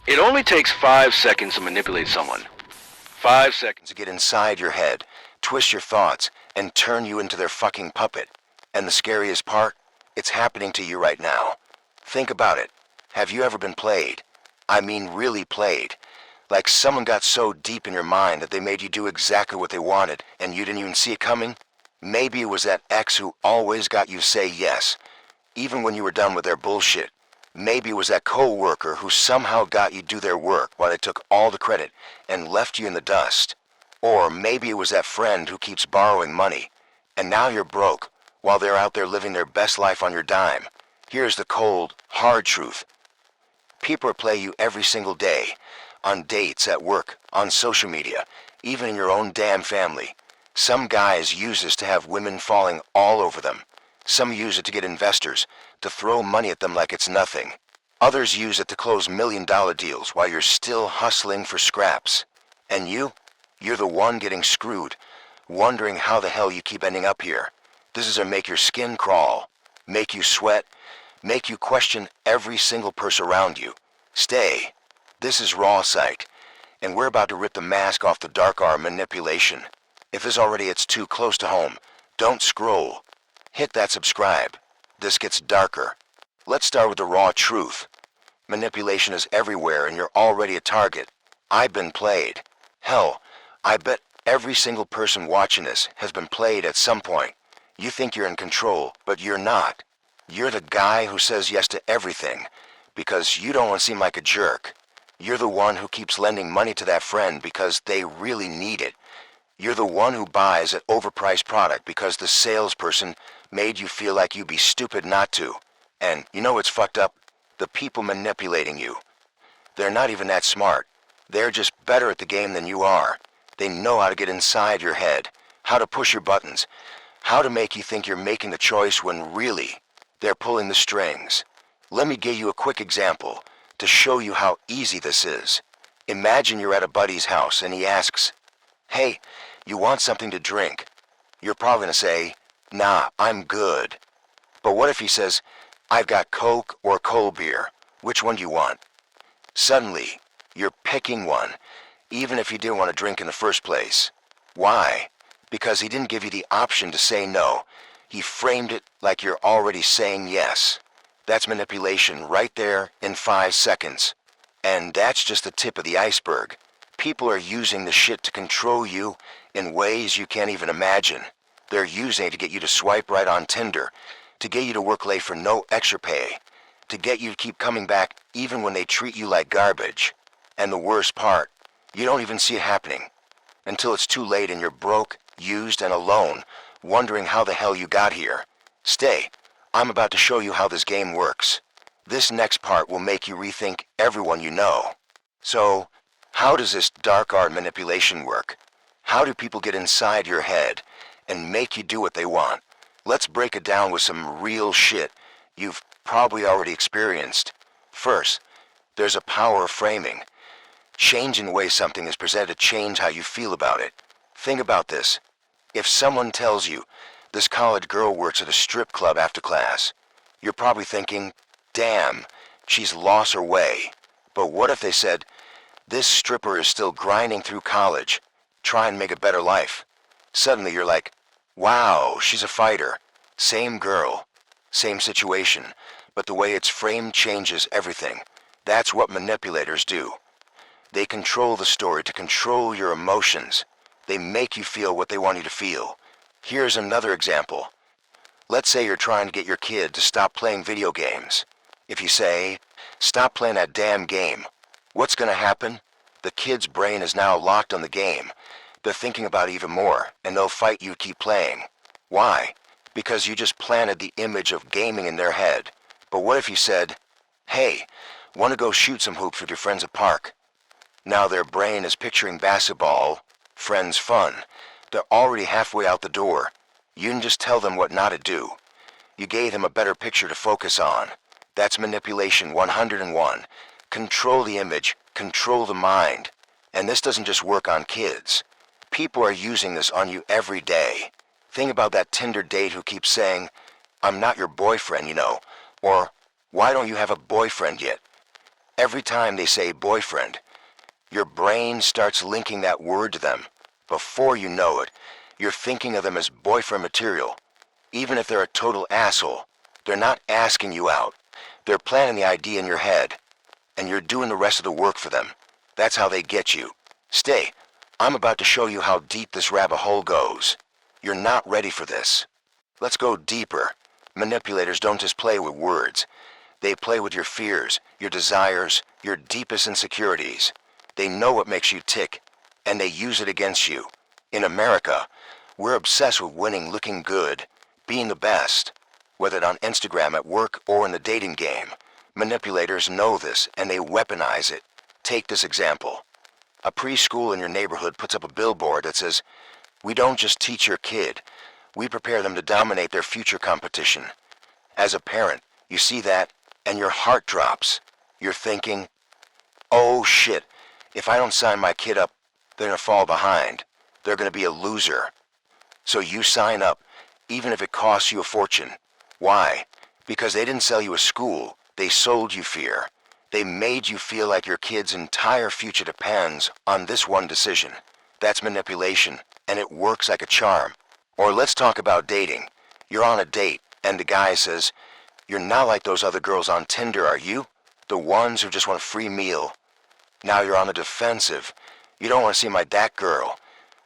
It only takes 5 seconds to manipulate someone. 5 seconds To get inside your head, twist your thoughts, and turn you into their fucking puppet. And the scariest part? It's happening to you right now. Think about it. Have you ever been played? I mean really played. Like someone got so deep in your mind that they made you do exactly what they wanted and you didn't even see it coming? Maybe it was that ex who always got you say yes, even when you were done with their bullshit. Maybe it was that co-worker who somehow got you do their work while they took all the credit and left you in the dust. Or maybe it was that friend who keeps borrowing money, and now you're broke while they're out there living their best life on your dime. Here's the cold, hard truth. People play you every single day, on dates, at work, on social media, even in your own damn family. Some guys use this to have women falling all over them. Some use it to get investors, to throw money at them like it's nothing. Others use it to close million-dollar deals while you're still hustling for scraps. And you're the one getting screwed, wondering how the hell you keep ending up here. This is to make your skin crawl, make you sweat, make you question every single person around you. Stay. This is RawPsych, and we're about to rip the mask off the dark arm manipulation. If this already hits too close to home, don't scroll. Hit that subscribe. This gets darker. Let's start with the raw truth. Manipulation is everywhere and you're already a target. I've been played. Hell, I bet every single person watching this has been played at some point. You think you're in control, but you're not. You're the guy who says yes to everything because you don't want to seem like a jerk. You're the one who keeps lending money to that friend because they really need it. You're the one who buys an overpriced product because the salesperson made you feel like you'd be stupid not to. And you know what's fucked up? The people manipulating you. They're not even that smart. They're just better at the game than you are. They know how to get inside your head, how to push your buttons, how to make you think you're making the choice when really they're pulling the strings. Let me give you a quick example to show you how easy this is. Imagine you're at a buddy's house and he asks, "Hey, you want something to drink?" You're probably going to say, "Nah, I'm good." But what if he says, "I've got Coke or cold beer. Which one do you want?" Suddenly, you're picking one, even if you didn't want to drink in the first place. Why? Because he didn't give you the option to say no. He framed it like you're already saying yes. That's manipulation right there in 5 seconds. And that's just the tip of the iceberg. People are using the shit to control you in ways you can't even imagine. They're using it to get you to swipe right on Tinder, to get you to work late for no extra pay, to get you to keep coming back even when they treat you like garbage. And the worst part, you don't even see it happening until it's too late and you're broke, used, and alone, wondering how the hell you got here. Stay. I'm about to show you how this game works. This next part will make you rethink everyone you know. So, how does this dark art manipulation work? How do people get inside your head and make you do what they want? Let's break it down with some real shit you've probably already experienced. First, there's a power of framing. Changing the way something is presented to change how you feel about it. Think about this. If someone tells you, "This college girl works at a strip club after class," you're probably thinking, "Damn, she's lost her way." But what if they said, "This stripper is still grinding through college, trying to make a better life"? Suddenly you're like, "Wow, she's a fighter." Same girl, same situation, but the way it's framed changes everything. That's what manipulators do. They control the story to control your emotions. They make you feel what they want you to feel. Here's another example. Let's say you're trying to get your kid to stop playing video games. If you say, "Stop playing that damn game," what's going to happen? The kid's brain is now locked on the game. They're thinking about it even more, and they'll fight you to keep playing. Why? Because you just planted the image of gaming in their head. But what if you said, "Hey, want to go shoot some hoops with your friends at park?" Now their brain is picturing basketball, friends fun. They're already halfway out the door. You didn't just tell them what not to do. You gave them a better picture to focus on. That's manipulation 101. Control the image, control the mind. And this doesn't just work on kids. People are using this on you every day. Think about that Tinder date who keeps saying, "I'm not your boyfriend, you know," or "Why don't you have a boyfriend yet?" Every time they say boyfriend, your brain starts linking that word to them. Before you know it, you're thinking of them as boyfriend material. Even if they're a total asshole, they're not asking you out. They're planting the idea in your head, and you're doing the rest of the work for them. That's how they get you. Stay. I'm about to show you how deep this rabbit hole goes. You're not ready for this. Let's go deeper. Manipulators don't just play with words. They play with your fears, your desires, your deepest insecurities. They know what makes you tick, and they use it against you. In America, we're obsessed with winning, looking good, being the best. Whether on Instagram, at work, or in the dating game, manipulators know this, and they weaponize it. Take this example. A preschool in your neighborhood puts up a billboard that says, "We don't just teach your kid, we prepare them to dominate their future competition." As a parent, you see that, and your heart drops. You're thinking, oh shit, if I don't sign my kid up, they're gonna fall behind. They're gonna be a loser. So you sign up, even if it costs you a fortune. Why? Because they didn't sell you a school, they sold you fear. They made you feel like your kid's entire future depends on this one decision. That's manipulation, and it works like a charm. Or let's talk about dating. You're on a date, and the guy says, "You're not like those other girls on Tinder, are you? The ones who just want a free meal." Now you're on the defensive. You don't want to seem like that girl.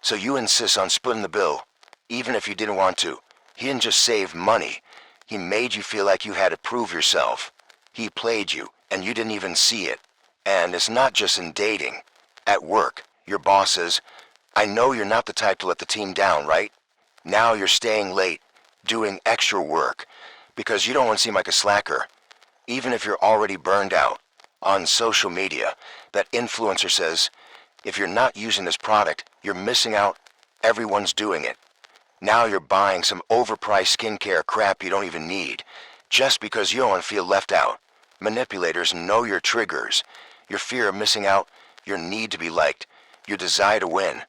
So you insist on splitting the bill, even if you didn't want to. He didn't just save money. He made you feel like you had to prove yourself. He played you, and you didn't even see it. And it's not just in dating. At work, your boss says, "I know you're not the type to let the team down, right?" Now you're staying late, doing extra work, because you don't want to seem like a slacker, even if you're already burned out. On social media, that influencer says, "If you're not using this product, you're missing out. Everyone's doing it." Now you're buying some overpriced skincare crap you don't even need, just because you don't want to feel left out. Manipulators know your triggers, your fear of missing out, your need to be liked, your desire to win,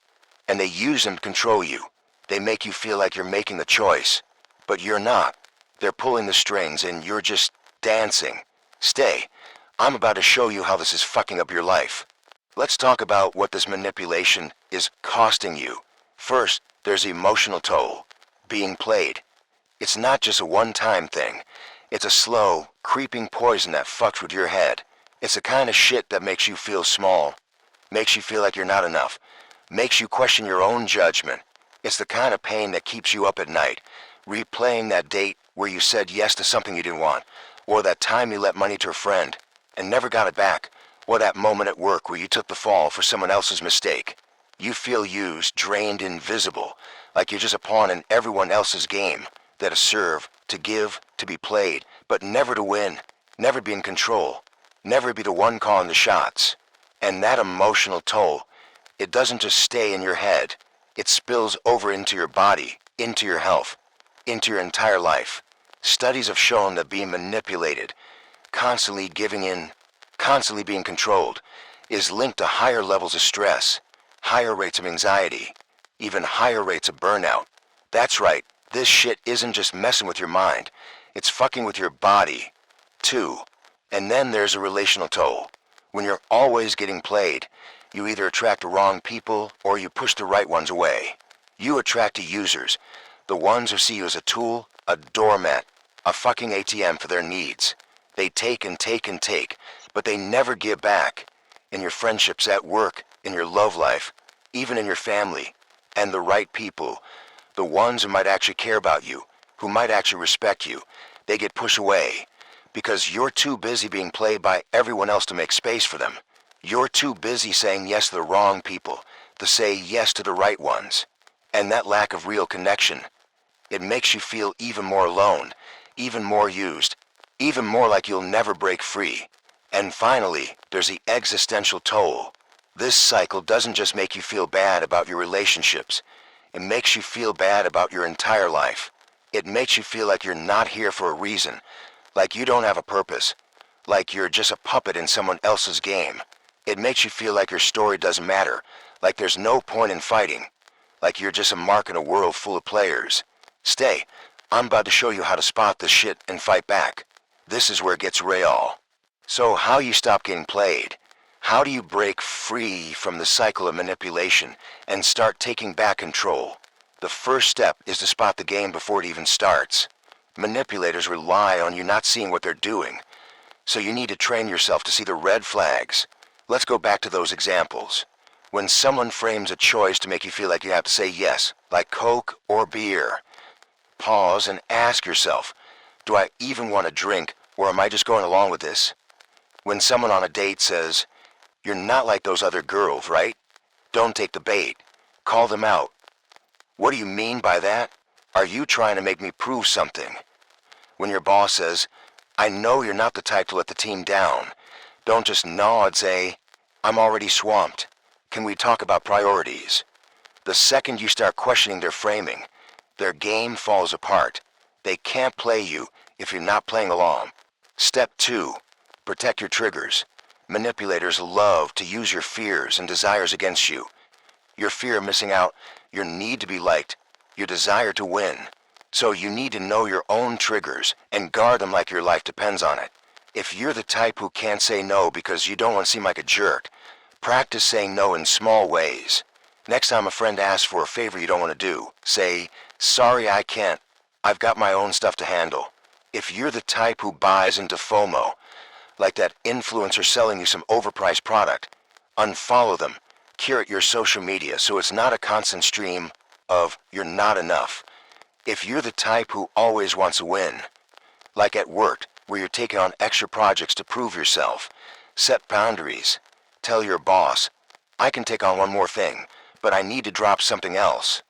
and they use them to control you. They make you feel like you're making the choice, but you're not. They're pulling the strings and you're just dancing. Stay. I'm about to show you how this is fucking up your life. Let's talk about what this manipulation is costing you. First, there's the emotional toll. Being played. It's not just a one-time thing. It's a slow, creeping poison that fucks with your head. It's the kind of shit that makes you feel small, makes you feel like you're not enough, makes you question your own judgment. It's the kind of pain that keeps you up at night, replaying that date where you said yes to something you didn't want, or that time you lent money to a friend and never got it back, or that moment at work where you took the fall for someone else's mistake. You feel used, drained, invisible, like you're just a pawn in everyone else's game, that to serve, to give, to be played, but never to win, never be in control, never be the one calling the shots. And that emotional toll, it doesn't just stay in your head, it spills over into your body, into your health, into your entire life. Studies have shown that being manipulated, constantly giving in, constantly being controlled, is linked to higher levels of stress, higher rates of anxiety, even higher rates of burnout. That's right, this shit isn't just messing with your mind, it's fucking with your body, too. And then there's a relational toll. When you're always getting played, you either attract the wrong people or you push the right ones away. You attract the users, the ones who see you as a tool, a doormat, a fucking ATM for their needs. They take and take and take, but they never give back. In your friendships, at work, in your love life, even in your family. And the right people, the ones who might actually care about you, who might actually respect you, they get pushed away because you're too busy being played by everyone else to make space for them. You're too busy saying yes to the wrong people to say yes to the right ones. And that lack of real connection, it makes you feel even more alone, even more used, even more like you'll never break free. And finally, there's the existential toll. This cycle doesn't just make you feel bad about your relationships. It makes you feel bad about your entire life. It makes you feel like you're not here for a reason, like you don't have a purpose, like you're just a puppet in someone else's game. It makes you feel like your story doesn't matter, like there's no point in fighting, like you're just a mark in a world full of players. Stay, I'm about to show you how to spot this shit and fight back. This is where it gets real. So how you stop getting played? How do you break free from the cycle of manipulation and start taking back control? The first step is to spot the game before it even starts. Manipulators rely on you not seeing what they're doing, so you need to train yourself to see the red flags. Let's go back to those examples. When someone frames a choice to make you feel like you have to say yes, like Coke or beer, pause and ask yourself, do I even want to drink, or am I just going along with this? When someone on a date says, you're not like those other girls, right? Don't take the bait. Call them out. What do you mean by that? Are you trying to make me prove something? When your boss says, I know you're not the type to let the team down, don't just nod, say, I'm already swamped. Can we talk about priorities? The second you start questioning their framing, their game falls apart. They can't play you if you're not playing along. Step 2. Protect your triggers. Manipulators love to use your fears and desires against you. Your fear of missing out, your need to be liked, your desire to win. So you need to know your own triggers and guard them like your life depends on it. If you're the type who can't say no because you don't want to seem like a jerk, practice saying no in small ways. Next time a friend asks for a favor you don't want to do, say, sorry I can't, I've got my own stuff to handle. If you're the type who buys into FOMO, like that influencer selling you some overpriced product, unfollow them. Curate your social media so it's not a constant stream of you're not enough. If you're the type who always wants to win, like at work where you're taking on extra projects to prove yourself, set boundaries. Tell your boss, I can take on one more thing, but I need to drop something else.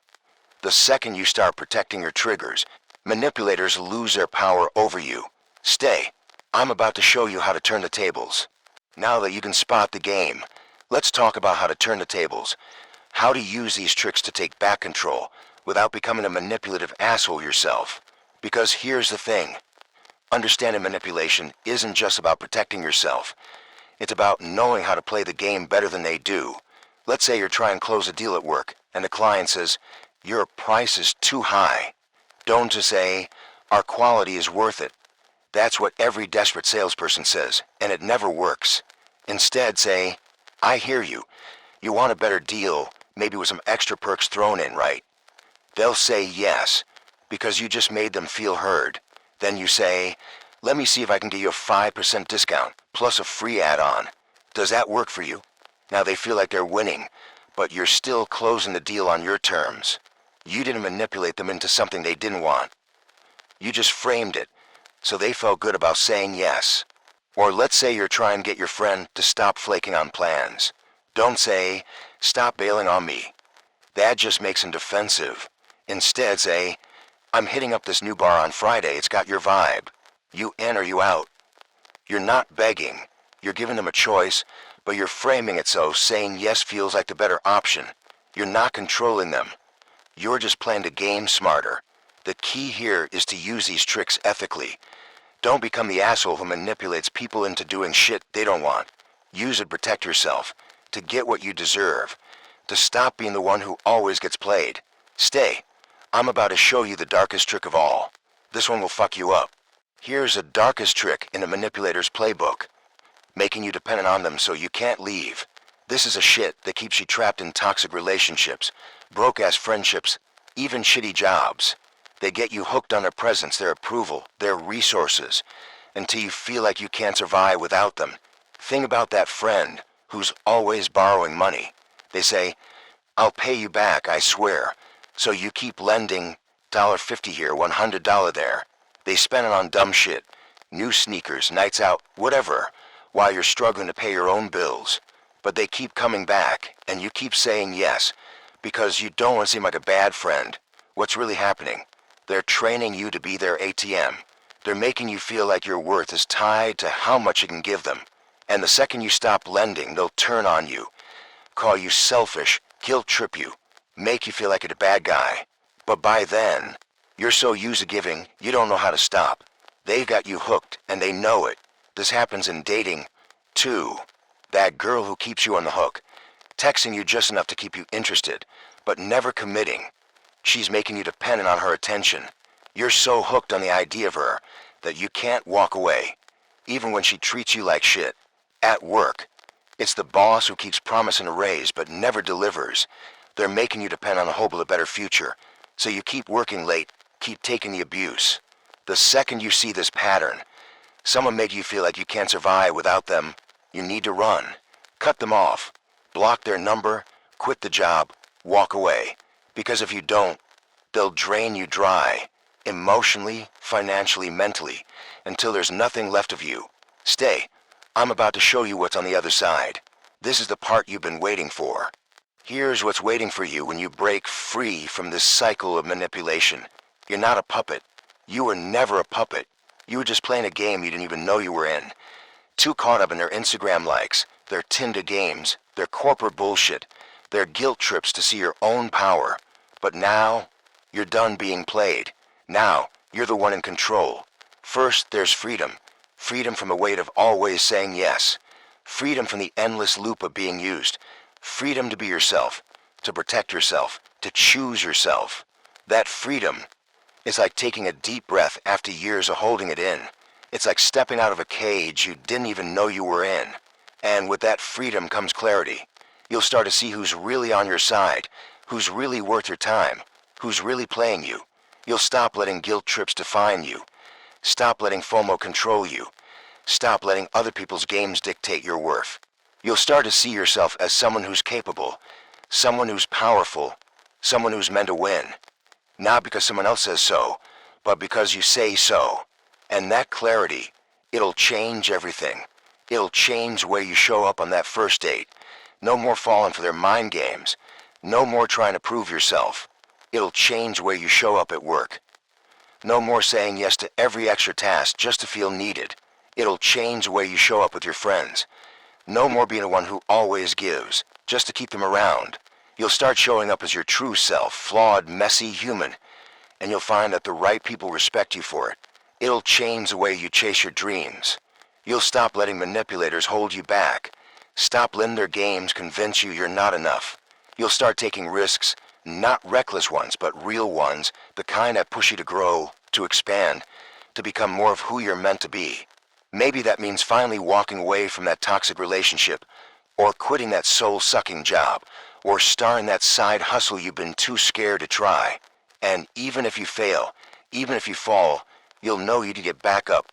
The second you start protecting your triggers, manipulators lose their power over you. Stay. I'm about to show you how to turn the tables. Now that you can spot the game, let's talk about how to turn the tables. How to use these tricks to take back control without becoming a manipulative asshole yourself. Because here's the thing. Understanding manipulation isn't just about protecting yourself. It's about knowing how to play the game better than they do. Let's say you're trying to close a deal at work and the client says, your price is too high. Don't just say, our quality is worth it. That's what every desperate salesperson says, and it never works. Instead, say, I hear you. You want a better deal, maybe with some extra perks thrown in, right? They'll say yes, because you just made them feel heard. Then you say, let me see if I can get you a 5% discount, plus a free add-on. Does that work for you? Now they feel like they're winning, but you're still closing the deal on your terms. You didn't manipulate them into something they didn't want. You just framed it, so they felt good about saying yes. Or let's say you're trying to get your friend to stop flaking on plans. Don't say, stop bailing on me. That just makes him defensive. Instead say, I'm hitting up this new bar on Friday, it's got your vibe. You in or you out. You're not begging. You're giving them a choice, but you're framing it so saying yes feels like the better option. You're not controlling them. You're just playing the game smarter. The key here is to use these tricks ethically. Don't become the asshole who manipulates people into doing shit they don't want. Use it to protect yourself, to get what you deserve, to stop being the one who always gets played. Stay. I'm about to show you the darkest trick of all. This one will fuck you up. Here's the darkest trick in a manipulator's playbook, making you dependent on them so you can't leave. This is a shit that keeps you trapped in toxic relationships, broke-ass friendships, even shitty jobs. They get you hooked on their presence, their approval, their resources, until you feel like you can't survive without them. Think about that friend who's always borrowing money. They say, I'll pay you back, I swear. So you keep lending $50 here, $100 there. They spend it on dumb shit, new sneakers, nights out, whatever, while you're struggling to pay your own bills. But they keep coming back, and you keep saying yes, because you don't want to seem like a bad friend. What's really happening? They're training you to be their ATM. They're making you feel like your worth is tied to how much you can give them. And the second you stop lending, they'll turn on you, call you selfish, guilt trip you, make you feel like you're a bad guy. But by then, you're so used to giving, you don't know how to stop. They've got you hooked, and they know it. This happens in dating, too. That girl who keeps you on the hook, texting you just enough to keep you interested, but never committing. She's making you dependent on her attention. You're so hooked on the idea of her that you can't walk away. even when she treats you like shit. At work, it's the boss who keeps promising a raise but never delivers. They're making you depend on hope of a better future, so you keep working late, keep taking the abuse. The second you see this pattern, someone made you feel like you can't survive without them, you need to run. Cut them off. Block their number, quit the job, walk away. Because if you don't, they'll drain you dry, emotionally, financially, mentally, until there's nothing left of you. Stay. I'm about to show you what's on the other side. This is the part you've been waiting for. Here's what's waiting for you when you break free from this cycle of manipulation. You're not a puppet. You were never a puppet. You were just playing a game you didn't even know you were in. Too caught up in their Instagram likes, their Tinder games, their corporate bullshit, their guilt trips to see your own power. But now, you're done being played. Now, you're the one in control. First, there's freedom. Freedom from the weight of always saying yes. Freedom from the endless loop of being used. Freedom to be yourself, to protect yourself, to choose yourself. That freedom is like taking a deep breath after years of holding it in. It's like stepping out of a cage you didn't even know you were in. And with that freedom comes clarity. You'll start to see who's really on your side, who's really worth your time, who's really playing you. You'll stop letting guilt trips define you. Stop letting FOMO control you. Stop letting other people's games dictate your worth. You'll start to see yourself as someone who's capable, someone who's powerful, someone who's meant to win. Not because someone else says so, but because you say so. And that clarity, it'll change everything. It'll change where you show up on that first date. No more falling for their mind games. No more trying to prove yourself. It'll change where you show up at work. No more saying yes to every extra task just to feel needed. It'll change the way you show up with your friends. No more being the one who always gives, just to keep them around. You'll start showing up as your true self, flawed, messy human, and you'll find that the right people respect you for it. It'll change the way you chase your dreams. You'll stop letting manipulators hold you back. Stop letting their games convince you you're not enough. You'll start taking risks, not reckless ones, but real ones, the kind that push you to grow, to expand, to become more of who you're meant to be. Maybe that means finally walking away from that toxic relationship, or quitting that soul-sucking job, or starting that side hustle you've been too scared to try. And even if you fail, even if you fall, you'll know you need to get back up,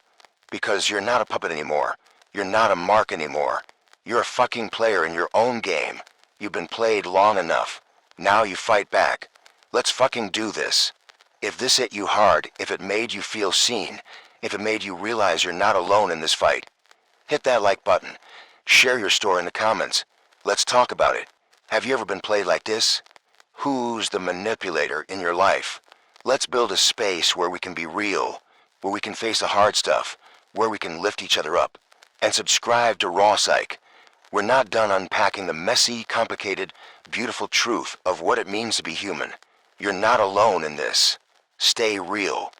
because you're not a puppet anymore. You're not a mark anymore. You're a fucking player in your own game. You've been played long enough. Now you fight back. Let's fucking do this. If this hit you hard, if it made you feel seen, if it made you realize you're not alone in this fight, hit that like button. Share your story in the comments. Let's talk about it. Have you ever been played like this? Who's the manipulator in your life? Let's build a space where we can be real, where we can face the hard stuff, where we can lift each other up. And subscribe to RawPsych. We're not done unpacking the messy, complicated, beautiful truth of what it means to be human. You're not alone in this. Stay real.